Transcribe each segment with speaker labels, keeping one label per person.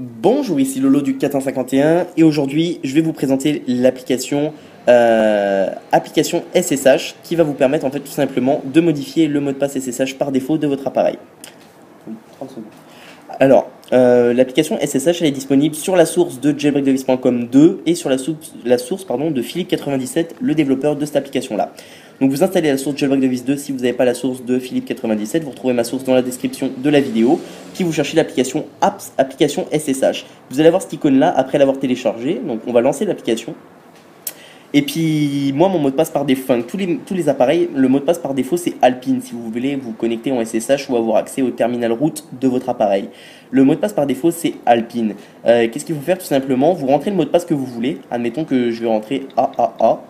Speaker 1: Bonjour, ici Lolo du 4151 et aujourd'hui je vais vous présenter l'application application SSH qui va vous permettre en fait tout simplement de modifier le mot de passe SSH par défaut de votre appareil. 30 secondes. Alors, l'application SSH elle est disponible sur la source de jailbreakdevice.com 2 et sur la source de Philippe97, le développeur de cette application-là. Donc vous installez la source jailbreakdevice 2 si vous n'avez pas la source de Philippe97, vous retrouvez ma source dans la description de la vidéo, puis vous cherchez l'application Apps, application SSH. Vous allez avoir cette icône-là après l'avoir téléchargée, donc on va lancer l'application. Et puis, moi, mon mot de passe par défaut, enfin, tous les appareils, le mot de passe par défaut, c'est Alpine, si vous voulez vous connecter en SSH ou avoir accès au terminal route de votre appareil. Le mot de passe par défaut, c'est Alpine. Qu'est-ce qu'il faut faire tout simplement? Vous rentrez le mot de passe que vous voulez. Admettons que je vais rentrer AAA.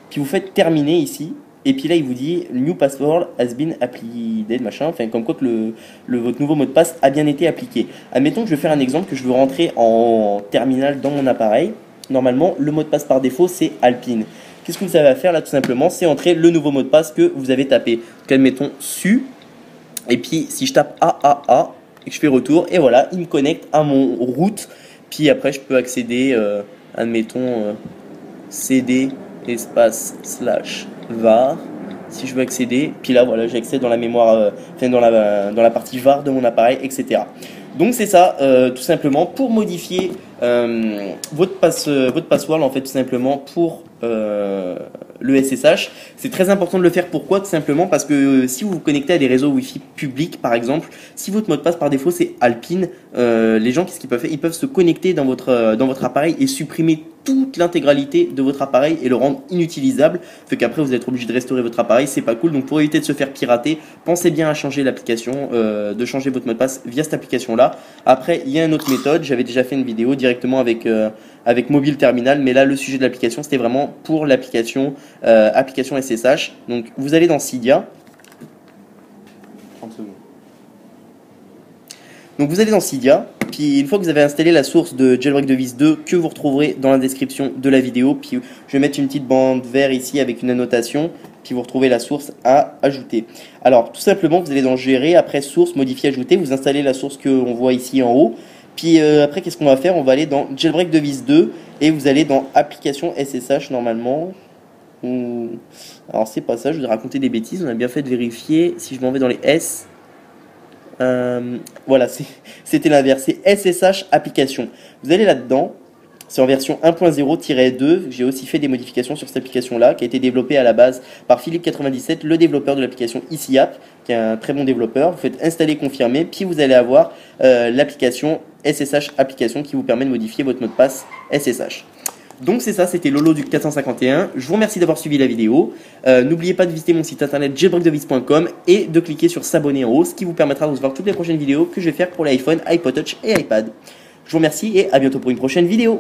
Speaker 1: Puis vous faites terminer ici. Et puis là, il vous dit New password has been applied, machin. Enfin, comme quoi que votre nouveau mot de passe a bien été appliqué. Admettons que je vais faire un exemple, que je veux rentrer en terminal dans mon appareil. Normalement, le mot de passe par défaut, c'est Alpine. Qu'est-ce que vous avez à faire là tout simplement? C'est entrer le nouveau mot de passe que vous avez tapé. Donc, admettons SU. Et puis, si je tape AAA et que je fais retour, et voilà, il me connecte à mon route. Puis après, je peux accéder, admettons, CD espace slash var. Si je veux accéder, puis là, voilà, j'accède dans la mémoire, enfin dans la partie var de mon appareil, etc. Donc c'est ça, tout simplement, pour modifier votre password, en fait, tout simplement, pour le SSH. C'est très important de le faire. Pourquoi? Tout simplement parce que si vous vous connectez à des réseaux Wi-Fi publics, par exemple, si votre mot de passe par défaut c'est Alpine, les gens, qu'est-ce qu'ils peuvent faire? Ils peuvent se connecter dans votre appareil et supprimer toute l'intégralité de votre appareil et le rendre inutilisable. Fait qu'après vous êtes obligé de restaurer votre appareil, c'est pas cool. Donc pour éviter de se faire pirater, pensez bien à changer l'application, de changer votre mot de passe via cette application là. Après il y a une autre méthode, j'avais déjà fait une vidéo directement avec Mobile Terminal, mais là le sujet de l'application c'était vraiment pour l'application application SSH. Donc vous allez dans Cydia. 30 secondes. Donc vous allez dans Cydia, puis une fois que vous avez installé la source de jailbreakdevice 2 que vous retrouverez dans la description de la vidéo, puis je vais mettre une petite bande verte ici avec une annotation, puis vous retrouvez la source à ajouter. Alors tout simplement vous allez dans gérer, après source, modifier, ajouter, vous installez la source qu'on voit ici en haut, puis après qu'est-ce qu'on va faire? On va aller dans jailbreakdevice 2 et vous allez dans application SSH normalement. Alors c'est pas ça, je vous ai raconté des bêtises, on a bien fait de vérifier. Si je m'en vais dans les S, voilà, c'était l'inverse, c'est SSH application. Vous allez là-dedans, c'est en version 1.0-2. J'ai aussi fait des modifications sur cette application-là, qui a été développée à la base par Philippe97, le développeur de l'application EasyApp, qui est un très bon développeur. Vous faites installer, confirmer, puis vous allez avoir l'application SSH application qui vous permet de modifier votre mot de passe SSH. Donc c'est ça, c'était Lolo du 451. Je vous remercie d'avoir suivi la vidéo. N'oubliez pas de visiter mon site internet jailbreakdevice.com et de cliquer sur s'abonner en haut, ce qui vous permettra de recevoir toutes les prochaines vidéos que je vais faire pour l'iPhone, iPod Touch et iPad. Je vous remercie et à bientôt pour une prochaine vidéo.